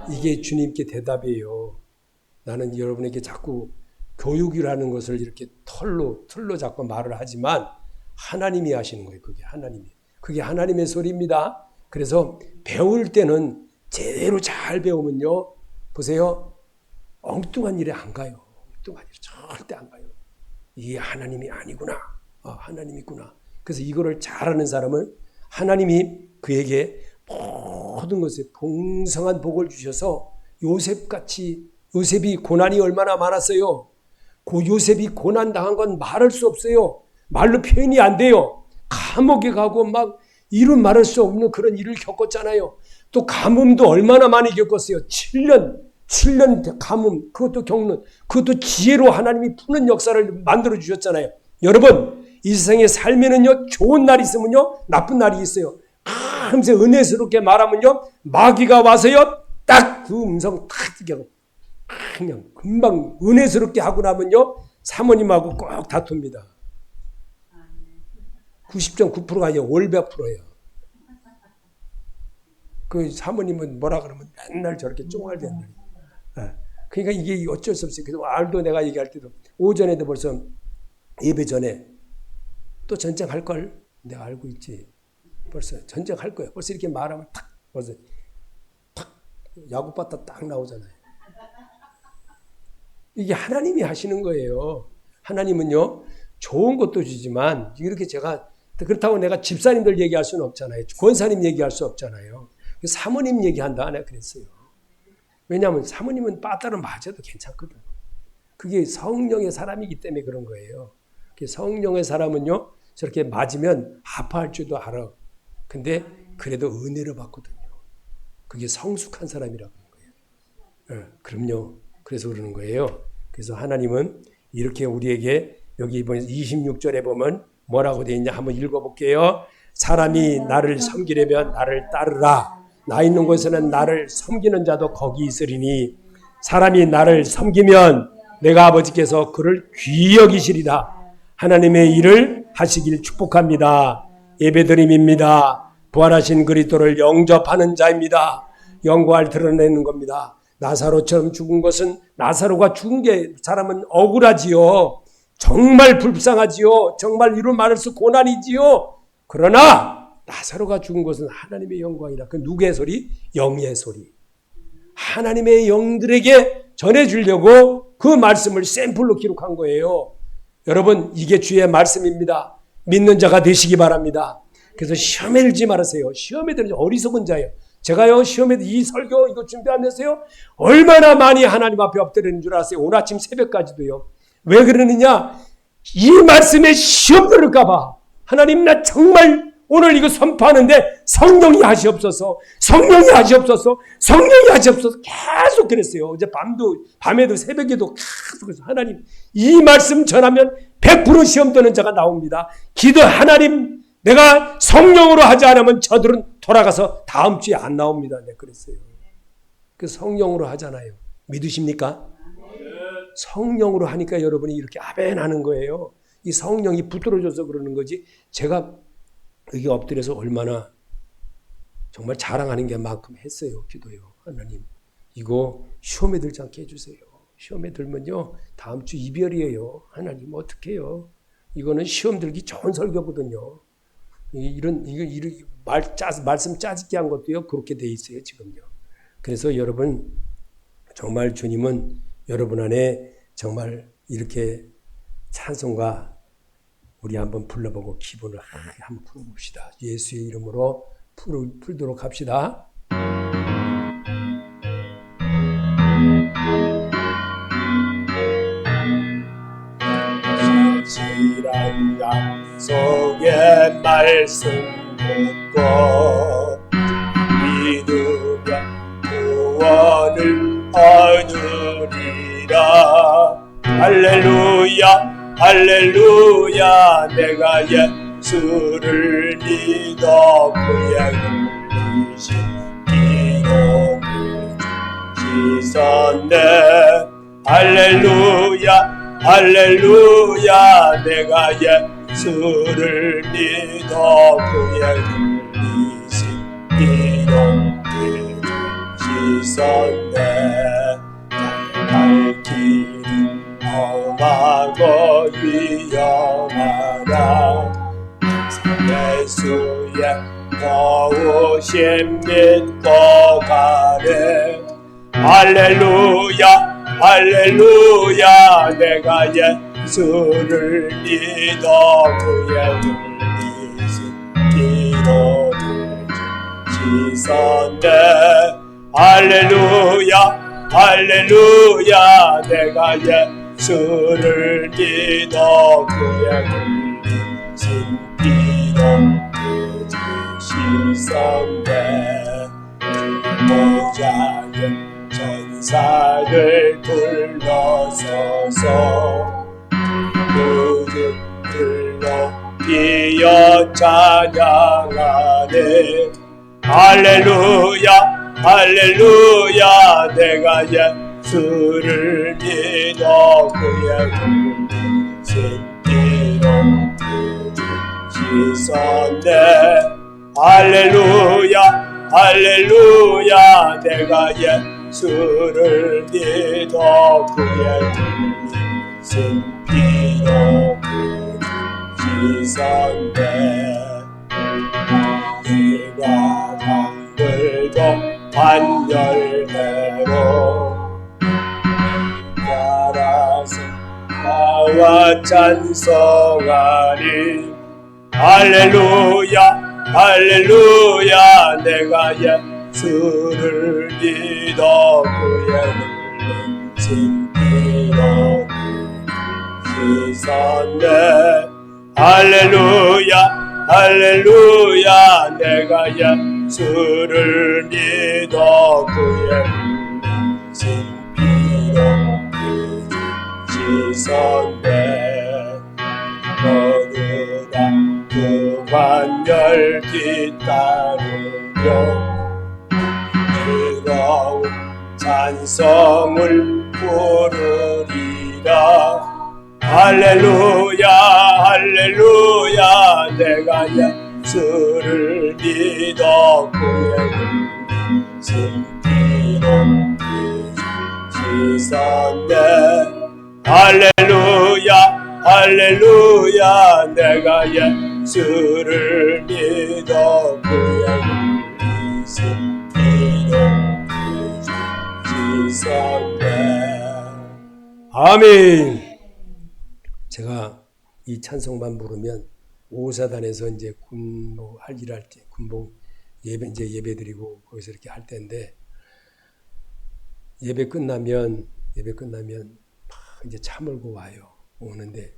Speaker 1: 이게 주님께 대답이에요. 나는 여러분에게 자꾸 교육이라는 것을 이렇게 틀로 자꾸 말을 하지만 하나님이 하시는 거예요. 그게 하나님의 소리입니다. 그래서 배울 때는 제대로 잘 배우면요. 보세요. 엉뚱한 일에 안 가요. 엉뚱한 일 절대 안 가요. 이게 하나님이 아니구나. 하나님이구나. 그래서 이거를 잘하는 사람은 하나님이 그에게 모든 것에 풍성한 복을 주셔서 요셉이 고난이 얼마나 많았어요. 그 요셉이 고난 당한 건 말할 수 없어요. 말로 표현이 안 돼요. 감옥에 가고 막 이루 말할 수 없는 그런 일을 겪었잖아요. 또 가뭄도 얼마나 많이 겪었어요. 7년 가뭄, 그것도 지혜로 하나님이 푸는 역사를 만들어 주셨잖아요. 여러분, 이 세상에 살면은요, 좋은 날이 있으면요, 나쁜 날이 있어요. 하면서 은혜스럽게 말하면요, 마귀가 와서요, 딱 그 음성 탁 뛰게 그냥 금방 은혜스럽게 하고 나면요, 사모님하고 꼭 다툽니다. 90.9%가 아니라 월 100%예요. 그 사모님은 뭐라 그러면 맨날 저렇게 쫑알댄다. 그러니까 이게 어쩔 수 없어요. 그래서 알도 내가 얘기할 때도 오전에도 벌써 예배 전에 또 전쟁할 걸 내가 알고 있지. 벌써 전쟁할 거야. 벌써 이렇게 말하면 벌써 야구바타 딱 나오잖아요. 이게 하나님이 하시는 거예요. 하나님은요, 좋은 것도 주지만 이렇게 그렇다고 내가 집사님들 얘기할 수는 없잖아요. 권사님 얘기할 수 없잖아요. 사모님 얘기한다 내가 그랬어요. 왜냐하면 사모님은 빠따로 맞아도 괜찮거든. 그게 성령의 사람이기 때문에 그런 거예요. 성령의 사람은요, 저렇게 맞으면 아파할 줄도 알아. 근데 그래도 은혜를 받거든요. 그게 성숙한 사람이라고 하는 거예요. 그럼요. 그래서 그러는 거예요. 그래서 하나님은 이렇게 우리에게 여기 이번 26절에 보면 뭐라고 되어 있냐 한번 읽어볼게요. 사람이 나를 섬기려면 나를 따르라. 나 있는 곳에는 나를 섬기는 자도 거기 있으리니 사람이 나를 섬기면 내가 아버지께서 그를 귀히 여기시리라. 하나님의 일을 하시길 축복합니다. 예배드림입니다. 부활하신 그리스도를 영접하는 자입니다. 영광을 드러내는 겁니다. 나사로처럼 죽은 것은 나사로가 죽은 게 사람은 억울하지요. 정말 불쌍하지요. 정말 이루 말할 수 고난이지요. 그러나 나사로가 죽은 것은 하나님의 영광이라. 그 누구의 소리? 영의 소리. 하나님의 영들에게 전해주려고 그 말씀을 샘플로 기록한 거예요. 여러분, 이게 주의 말씀입니다. 믿는 자가 되시기 바랍니다. 그래서 시험에 들지 말으세요. 시험에 들지 어리석은 자예요. 제가요, 시험에 이 설교 이거 준비하면서요, 얼마나 많이 하나님 앞에 엎드리는 줄 아세요? 오늘 아침 새벽까지도요. 왜 그러느냐? 이 말씀에 시험 들을까봐. 하나님, 나 정말 오늘 이거 선포하는데 성령이 하시옵소서, 성령이 하시옵소서, 성령이 하시옵소서 계속 그랬어요. 어제 밤에도 새벽에도 계속 그랬어요. 하나님, 이 말씀 전하면 100% 시험 드는 자가 나옵니다. 기도 하나님, 내가 성령으로 하지 않으면 저들은 돌아가서 다음 주에 안 나옵니다. 네, 그랬어요. 그 성령으로 하잖아요. 믿으십니까? 성령으로 하니까 여러분이 이렇게 아멘 하는 거예요. 이 성령이 붙들어줘서 그러는 거지. 제가 여기 엎드려서 얼마나 정말 자랑하는 게 만큼 했어요. 기도요. 하나님, 이거 시험에 들지 않게 해주세요. 시험에 들면요, 다음 주 이별이에요. 하나님, 어떡해요? 이거는 시험 들기 좋은 설교거든요. 말씀 짜집게 한 것도요, 그렇게 돼 있어요, 지금요. 그래서 여러분, 정말 주님은 여러분 안에 정말 이렇게 찬송가 우리 한번 불러보고 기분을 한번 풀어봅시다. 예수의 이름으로 풀도록 합시다. 진실한 약속의 말씀 듣고 믿으면 구원을 얻으리라. 할렐루야 할렐루야. 내가 예수를 믿어 그의 흘리신 기도를 씻었네. 할렐루야 할렐루야 내가 예수를 믿어 그의 흘리신 기도를 씻었네. 발길은 험하고 위험하다. 예수의 도우심 믿고 가네. 할렐루야 할렐루야 내가 예수를 믿어 그의 흘리신 기도를 씻었네. 할렐루야 할렐루야 내가 예수를 믿어 그의 흘리신 기도를 씻었네. 모자의 천사들 불러서서 무릎들로 뛰어 찬양하네. 할렐루야 할렐루야 내가 예수를 믿어 그의 흘리신 기도를 씻었네. 할렐루야 할렐루야 내가 예수를 믿어 그의 흘리신 기도를 씻었네. 네가 강들도 반열매로 따라서 나와 찬송하리. 할렐루야 할렐루야 내가 예수를 믿어 그의 흘리신 기도를 씻었네. 할렐루야 할렐루야 내가 예수를 믿어 그의 흘리신 기도를 씻었네. 모두가 그 환열 뒤따르며 뜨거운 찬송을 부르리라. 할렐루야 할렐루야 내가 예수를 믿어 그의 흘리신 기도를 씻었네. 할렐루야 할렐루야 내가 예수를 믿어 그의 흘리신 기도를 씻었네. 아멘. 제가 이 찬송만 부르면 오사단에서 이제 군복할 일할 때 군복 예배 드리고 거기서 이렇게 할 때인데 예배 끝나면 막 이제 차 몰고 오는데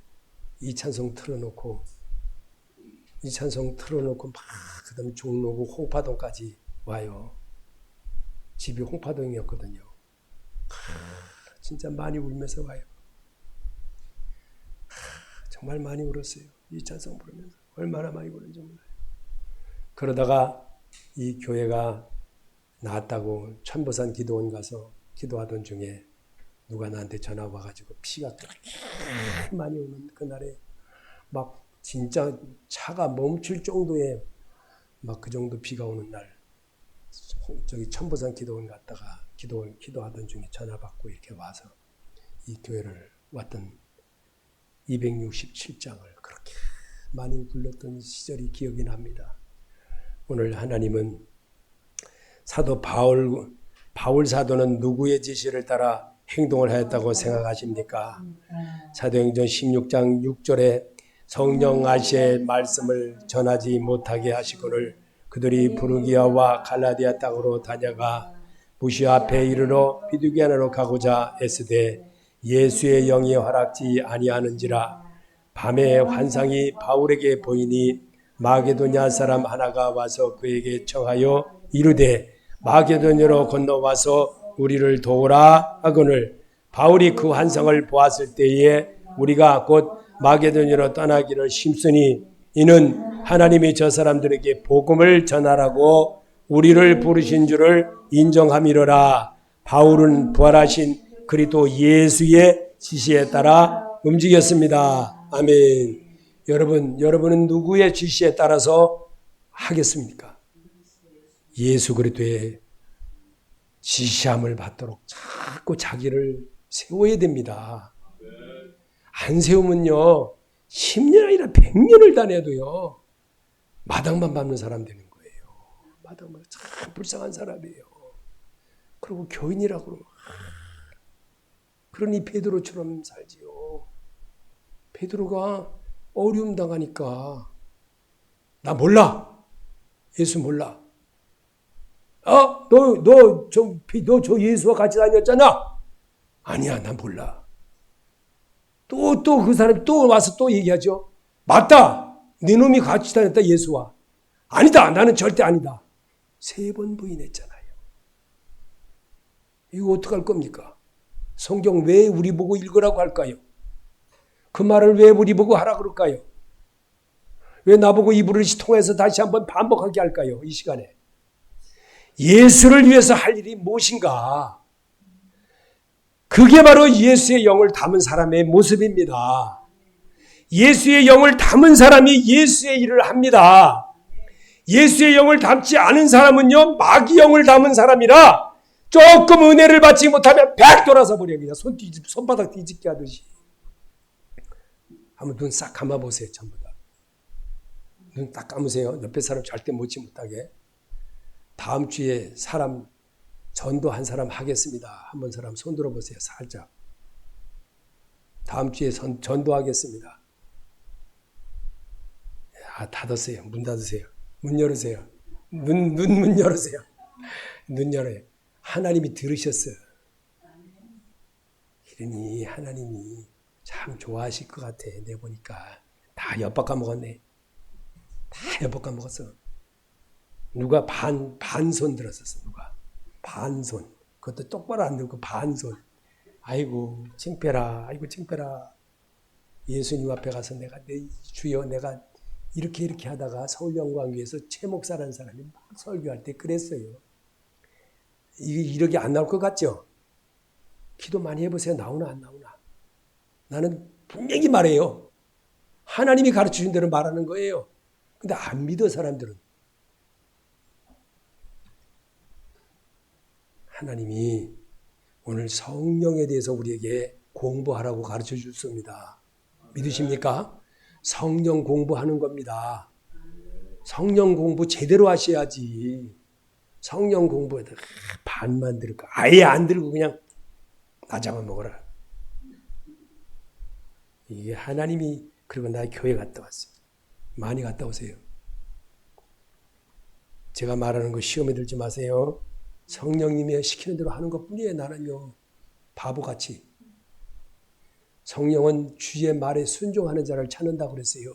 Speaker 1: 이 찬송 틀어놓고 막 그다음에 종로구 홍파동까지 와요. 집이 홍파동이었거든요. 진짜 많이 울면서 와요. 정말 많이 울었어요. 이 찬송 부르면서 얼마나 많이 울었는지 몰라요. 그러다가 이 교회가 나왔다고 천보산 기도원 가서 기도하던 중에 누가 나한테 전화 와가지고 피가 그렇게 많이 오는 그날에 막 진짜 차가 멈출 정도의 막 그 정도 비가 오는 날 저기 천보산 기도원 갔다가 기도하던 중에 전화 받고 이렇게 와서 이 교회를 왔던 267장을 그렇게 많이 불렀던 시절이 기억이 납니다. 오늘 하나님은 사도 바울 사도는 누구의 지시를 따라 행동을 하였다고 생각하십니까? 사도행전 16장 6절에 성령 아시의 말씀을 전하지 못하게 하시거늘 그들이 부르기아와 갈라디아 땅으로 다녀가 무시아 앞에 이르러 비두기아로 가고자 애쓰되 예수의 영이 허락지 아니하는지라. 밤에 환상이 바울에게 보이니 마게도냐 사람 하나가 와서 그에게 청하여 이르되 마게도냐로 건너와서 우리를 도우라 하거늘 바울이 그 환상을 보았을 때에 우리가 곧 마게도냐로 떠나기를 심쓰니 이는 하나님이 저 사람들에게 복음을 전하라고 우리를 부르신 줄을 인정함이로라. 바울은 부활하신 그리스도 예수의 지시에 따라 움직였습니다. 아멘. 여러분은 누구의 지시에 따라서 하겠습니까? 예수 그리스도의 지시함을 받도록 자꾸 자기를 세워야 됩니다. 안 세우면요, 10년 아니라 100년을 다녀도요, 마당만 밟는 사람 되는 거예요. 마당만 참 불쌍한 사람이에요. 그리고 교인이라고 그러면, 그러니 베드로처럼 살지요. 베드로가 어려움 당하니까, 나 몰라. 예수 몰라. 너 저 예수와 같이 다녔잖아. 아니야, 난 몰라. 또 그 사람이 또 와서 또 얘기하죠. 맞다. 네 놈이 같이 다녔다, 예수와. 아니다. 나는 절대 아니다. 3번 부인했잖아요. 이거 어떡할 겁니까? 성경 왜 우리 보고 읽으라고 할까요? 그 말을 왜 우리 보고 하라 그럴까요? 왜 나보고 입을 통해서 다시 한번 반복하게 할까요? 이 시간에. 예수를 위해서 할 일이 무엇인가? 그게 바로 예수의 영을 담은 사람의 모습입니다. 예수의 영을 담은 사람이 예수의 일을 합니다. 예수의 영을 담지 않은 사람은요, 마귀 영을 담은 사람이라 조금 은혜를 받지 못하면 백 돌아서 버려. 그냥 손바닥 뒤집게 하듯이. 한번 눈 싹 감아보세요. 전부 다. 눈 딱 감으세요. 옆에 사람 절대 못지 못하게. 다음 주에 사람 전도한 사람 하겠습니다. 한번 사람 손 들어보세요. 살짝. 다음 주에 전도하겠습니다. 닫았어요. 문 닫으세요. 문 열으세요. 문 열으세요. 눈 열어요. 하나님이 들으셨어요. 이러니 하나님이 참 좋아하실 것 같아. 내 보니까 다 엿밥 까먹었네. 다 엿밥 까먹었어. 누가 반손 들었었어. 누가 반손. 그것도 똑바로 안 들고 반손. 아이고 창피해라. 아이고 창피해라. 예수님 앞에 가서 내가 주여 내가 이렇게 하다가 서울영광교회에서 최 목사라는 사람이 막 설교할 때 그랬어요. 이렇게 안 나올 것 같죠? 기도 많이 해보세요. 나오나 안 나오나. 나는 분명히 말해요. 하나님이 가르쳐준 대로 말하는 거예요. 근데 안 믿어 사람들은. 하나님이 오늘 성령에 대해서 우리에게 공부하라고 가르쳐 줬습니다. 믿으십니까? 성령 공부하는 겁니다. 성령 공부 제대로 하셔야지. 성령 공부에다 반만 들고 아예 안 들고 그냥 나 잡아먹어라. 이게 하나님이. 그리고 나 교회 갔다 왔어요. 많이 갔다 오세요. 제가 말하는 거 시험에 들지 마세요. 성령님이 시키는 대로 하는 것뿐이에요. 나는요. 바보같이. 성령은 주의 말에 순종하는 자를 찾는다고 그랬어요.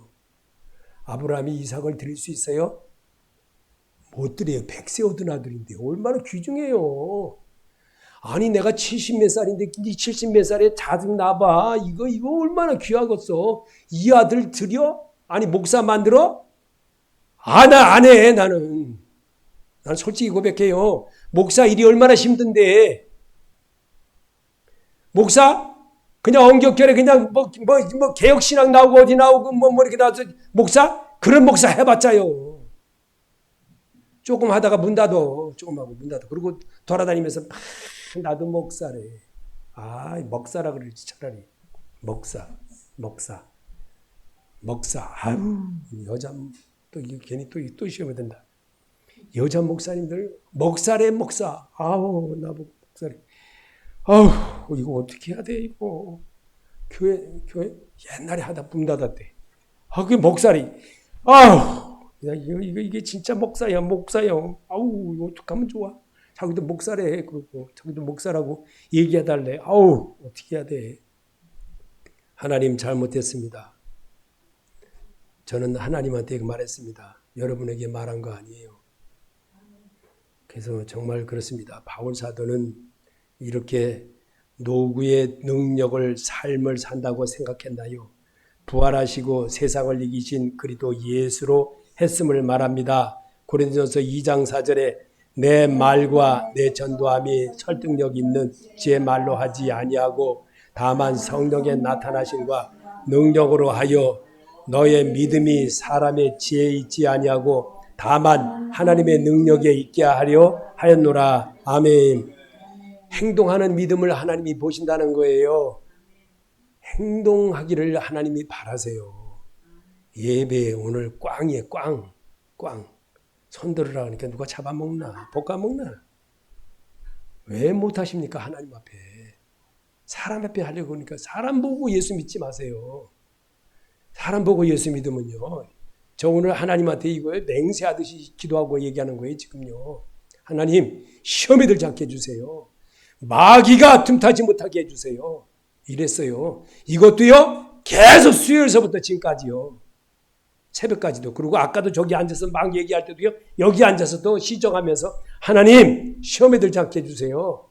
Speaker 1: 아브라함이 이삭을 드릴 수 있어요? 못 드려요. 100세 얻은 아들인데 얼마나 귀중해요. 아니 내가 70몇 살인데 네 70몇 살에 자식 낳아봐. 이거 얼마나 귀하겠어. 이 아들 드려? 아니 목사 만들어? 나 안 해. 나는 솔직히 고백해요. 목사 일이 얼마나 힘든데. 목사? 그냥 엉격결에 그냥 뭐 개혁신학 나오고 어디 나오고 뭐 이렇게 나와서 목사? 그런 목사 해봤자요. 조금 하다가 문 닫어. 조금 하고 문 닫어. 그리고 돌아다니면서 나도 목사래. 먹사라 그러지 차라리. 먹사. 아유, 여자 또 괜히 또 시험에 든다. 여자 목사님들 목사래 목사. 아우 나보고 목사래. 아우 이거 어떻게 해야 돼 이거. 교회 옛날에 하다 문 닫았대. 그게 목사리. 아우 이게 진짜 목사야. 아우 이거 어떡하면 좋아. 자기도 목사래. 그러고 자기도 목사라고 얘기해달래. 아우 어떻게 해야 돼. 하나님 잘못했습니다. 저는 하나님한테 말했습니다. 여러분에게 말한 거 아니에요. 그래서 정말 그렇습니다. 바울 사도는 이렇게 노구의 능력을 삶을 산다고 생각했나요? 부활하시고 세상을 이기신 그리스도 예수로 했음을 말합니다. 고린도전서 2장 4절에 내 말과 내 전도함이 설득력 있는 제 말로 하지 아니하고 다만 성령의 나타나심과 능력으로 하여 너의 믿음이 사람의 지혜에 있지 아니하고 다만 하나님의 능력에 있게 하려 하였노라. 아멘. 행동하는 믿음을 하나님이 보신다는 거예요. 행동하기를 하나님이 바라세요. 예배에 오늘 꽝이에요. 꽝. 손들으라 하니까 누가 잡아먹나 볶아먹나. 왜 못하십니까? 하나님 앞에. 사람 앞에 하려고 하니까 사람 보고 예수 믿지 마세요. 사람 보고 예수 믿으면요. 저 오늘 하나님한테 이거에 맹세하듯이 기도하고 얘기하는 거예요. 지금요. 하나님 시험에 들지 않게 해주세요. 마귀가 틈타지 못하게 해주세요. 이랬어요. 이것도요. 계속 수요일서부터 지금까지요. 새벽까지도. 그리고 아까도 저기 앉아서 막 얘기할 때도요. 여기 앉아서 또 시정하면서 하나님 시험에 들지 않게 해주세요.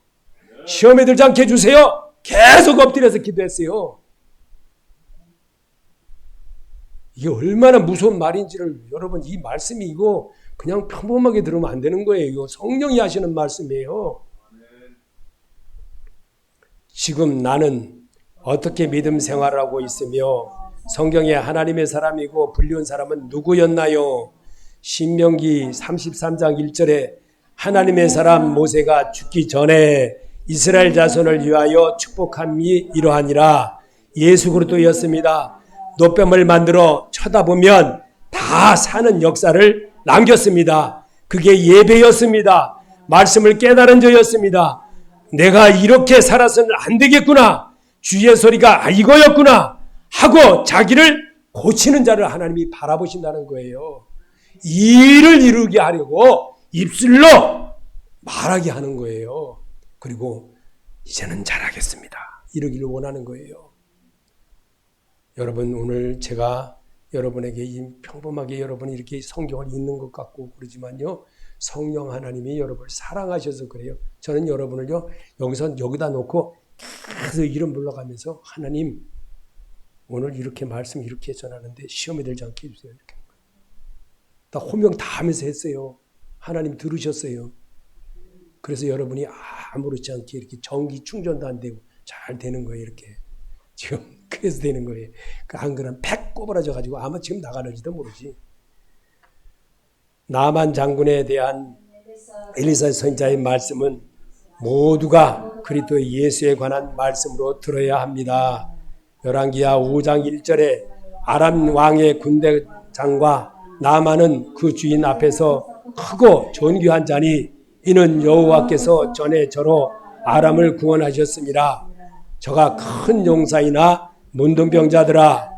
Speaker 1: 시험에 들지 않게 해주세요. 계속 엎드려서 기도했어요. 이게 얼마나 무서운 말인지를 여러분 이 말씀이 이거 그냥 평범하게 들으면 안 되는 거예요. 이거 성령이 하시는 말씀이에요. 지금 나는 어떻게 믿음 생활을 하고 있으며 성경에 하나님의 사람이고 불리운 사람은 누구였나요? 신명기 33장 1절에 하나님의 사람 모세가 죽기 전에 이스라엘 자손을 위하여 축복함이 이러하니라. 예수 그리스도였습니다. 노뱀을 만들어 쳐다보면 다 사는 역사를 남겼습니다. 그게 예배였습니다. 말씀을 깨달은 저였습니다. 내가 이렇게 살아서는 안 되겠구나. 주의 소리가 이거였구나 하고 자기를 고치는 자를 하나님이 바라보신다는 거예요. 일을 이루게 하려고 입술로 말하게 하는 거예요. 그리고 이제는 잘하겠습니다. 이러기를 원하는 거예요. 여러분 오늘 제가 여러분에게 평범하게 여러분이 이렇게 성경을 읽는 것 같고 그러지만요. 성령 하나님이 여러분을 사랑하셔서 그래요. 저는 여러분을요. 여기다 놓고 계속 이름 불러가면서 하나님 오늘 이렇게 말씀 이렇게 전하는데 시험에 들지 않게 해주세요. 이렇게. 다 호명 다 하면서 했어요. 하나님 들으셨어요. 그래서 여러분이 아무렇지 않게 이렇게 전기 충전도 안 되고 잘 되는 거예요. 이렇게. 지금 그래서 되는 거예요. 안 그러면 팩 꼬부라져가지고 아마 지금 나가는지도 모르지. 나만 장군에 대한 엘리사 선지자의 말씀은 모두가 그리스도 예수에 관한 말씀으로 들어야 합니다. 열왕기하 5장 1절에 아람 왕의 군대장과 나만은 그 주인 앞에서 크고 존귀한 자니 이는 여호와께서 전에 저로 아람을 구원하셨습니다. 저가 큰 용사이나 문둥병자들아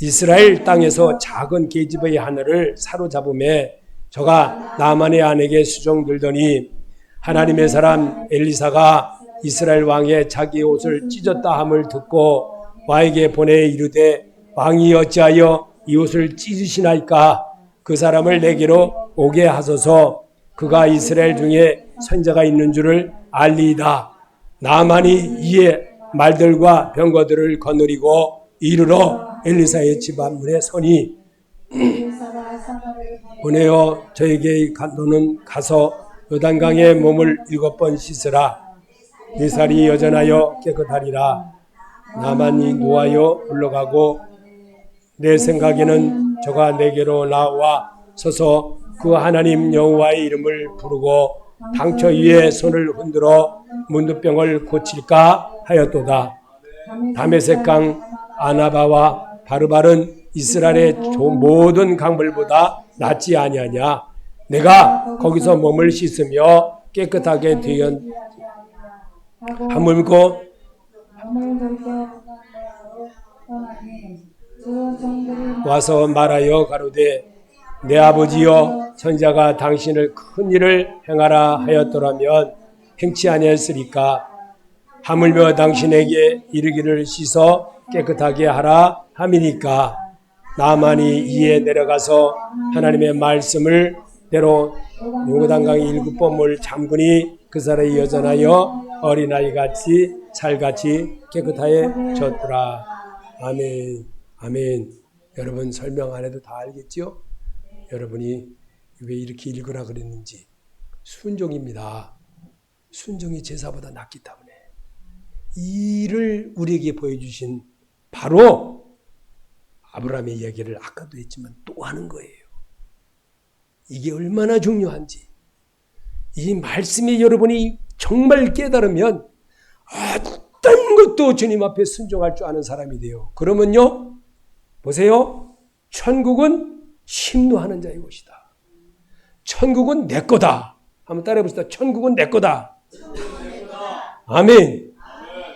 Speaker 1: 이스라엘 땅에서 작은 계집의 하늘을 사로잡음에 저가 나만의 아내에게 수종들더니 하나님의 사람 엘리사가 이스라엘 왕의 자기 옷을 찢었다 함을 듣고 왕에게 보내 이르되 왕이 어찌하여 이 옷을 찢으시나이까 그 사람을 내게로 오게 하소서. 그가 이스라엘 중에 선자가 있는 줄을 알리이다. 나만이 이에 말들과 병거들을 거느리고 이르러 엘리사의 집 앞문에 서니 보내어 저에게 너는 가서 요단강에 몸을 7번 씻으라. 네 살이 여전하여 깨끗하리라. 나만이 누하여 올라가고 내 생각에는 저가 내게로 나와 서서 그 하나님 여호와의 이름을 부르고 당처 위에 손을 흔들어 문둥병을 고칠까 하였도다. 다메섹강 아나바와 바르발은 이스라엘의 모든 강물보다 낫지 아니하냐. 내가 거기서 몸을 씻으며 깨끗하게 되었 하물고 와서 말하여 가로되 내 아버지여 선지자가 당신을 큰 일을 행하라 하였더라면 행치 아니했으리까. 하물며 당신에게 이르기를 씻어 깨끗하게 하라 함이니까. 나만이 이에 내려가서 하나님의 말씀을 대로 요단강에 7번 잠그니 그 사람이 여전하여 어린아이같이 살같이 깨끗하여졌더라. 아멘. 아멘. 여러분 설명 안 해도 다 알겠죠? 여러분이 왜 이렇게 읽으라 그랬는지. 순종입니다. 순종이 제사보다 낫기 때문에. 이를 우리에게 보여주신 바로 아브라함의 이야기를 아까도 했지만 또 하는 거예요. 이게 얼마나 중요한지. 이 말씀이 여러분이 정말 깨달으면 어떤 것도 주님 앞에 순종할 줄 아는 사람이 돼요. 그러면요, 보세요. 천국은 심노하는 자의 곳이다. 천국은 내 거다. 한번 따라해 봅시다. 천국은 내 거다. 아멘.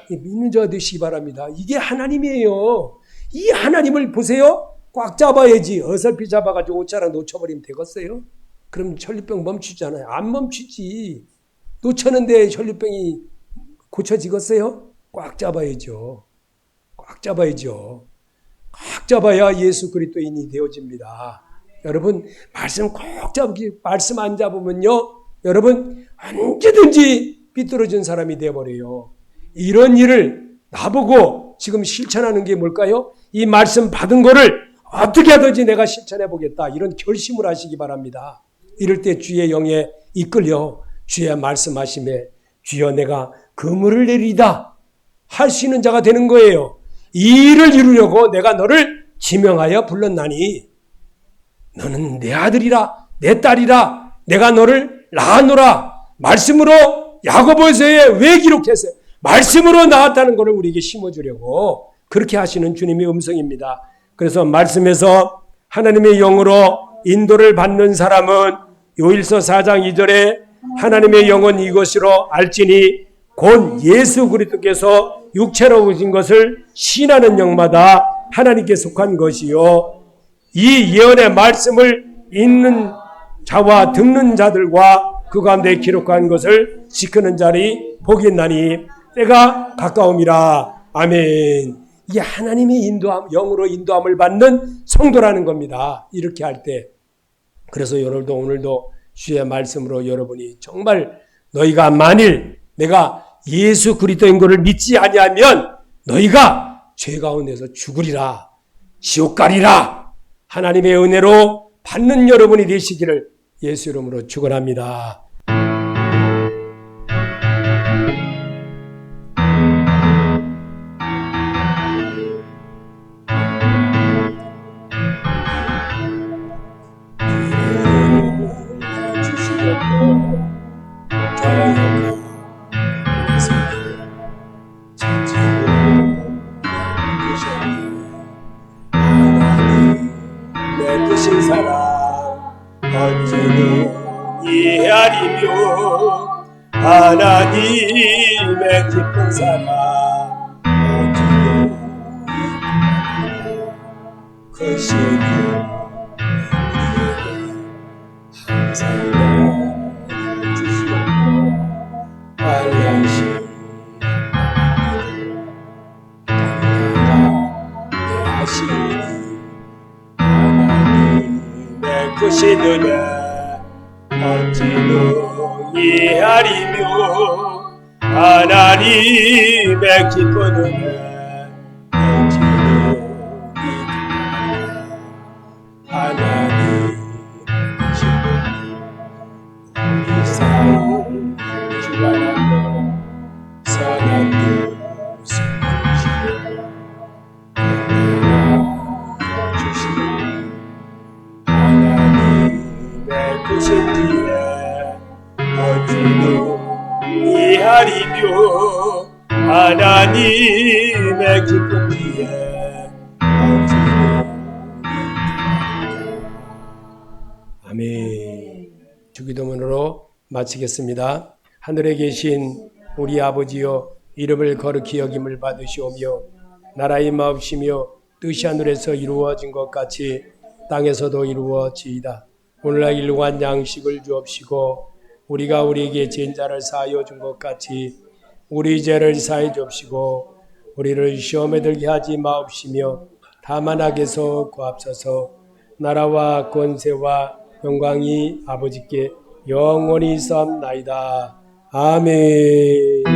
Speaker 1: 믿는 자가 되시기 바랍니다. 이게 하나님이에요. 이 하나님을 보세요. 꽉 잡아야지. 어설피 잡아가지고 옷자락 놓쳐버리면 되겠어요? 그럼 혈류병 멈추잖아요. 안 멈추지. 놓쳤는데 혈류병이 고쳐지겠어요? 꽉 잡아야죠. 꽉 잡아야죠. 꽉 잡아야 예수 그리스도인이 되어집니다. 여러분 말씀 꼭 잡기, 말씀 안 잡으면요, 여러분 언제든지 삐뚤어진 사람이 되어버려요. 이런 일을 나보고 지금 실천하는 게 뭘까요? 이 말씀 받은 거를 어떻게 하든지 내가 실천해 보겠다, 이런 결심을 하시기 바랍니다. 이럴 때 주의 영에 이끌려 주의 말씀하심에 주여 내가 그물을 내리다 할 수 있는 자가 되는 거예요. 이 일을 이루려고 내가 너를 지명하여 불렀나니 너는 내 아들이라 내 딸이라 내가 너를 낳아노라. 말씀으로 야고보서에 왜 기록했어요? 말씀으로 낳았다는 것을 우리에게 심어주려고 그렇게 하시는 주님의 음성입니다. 그래서 말씀에서 하나님의 영으로 인도를 받는 사람은 요일서 4장 2절에 하나님의 영은 이것으로 알지니 곧 예수 그리스도께서 육체로 오신 것을 신하는 영마다 하나님께 속한 것이요, 이 예언의 말씀을 읽는 자와 듣는 자들과 그 가운데 기록한 것을 지키는 자리 복이 있나니 때가 가까움이라. 아멘. 이게 하나님의 인도함, 영으로 인도함을 받는 성도라는 겁니다. 이렇게 할 때. 그래서 오늘도 주의 말씀으로 여러분이 정말 너희가 만일 내가 예수 그리스도인 것을 믿지 아니하면 너희가 죄 가운데서 죽으리라, 지옥 가리라. 하나님의 은혜로 받는 여러분이 되시기를 예수 이름으로 축원합니다. 이해하리며 하나님의 깊은 사랑 어찌요 그 신이 항상 주시옵고 알량시 하시니 하나님의 그 신은 어찌도 이해하리며 하나님의 깊은 은혜 어찌도 이해하리며 하나님의 깊은 우리 삶 주관하며 선한 뜻을 주시며 은혜와 주시며 하나님의 크신 뒤에 어찌도 이해하리며 하나님의 기쁨 뒤에 어찌도 이해하리며. 아멘. 주기도문으로 마치겠습니다. 하늘에 계신 우리 아버지여, 이름을 거룩히 여김을 받으시오며 나라의 마옵시며 뜻이 하늘에서 이루어진 것 같이 땅에서도 이루어지이다. 오늘날 일용할 양식을 주옵시고 우리가 우리에게 지은 자를 사하여 준 것 같이 우리 죄를 사해 주옵시고 우리를 시험에 들게 하지 마옵시며 다만 악에서 구하옵소서. 나라와 권세와 영광이 아버지께 영원히 있사옵나이다. 아멘.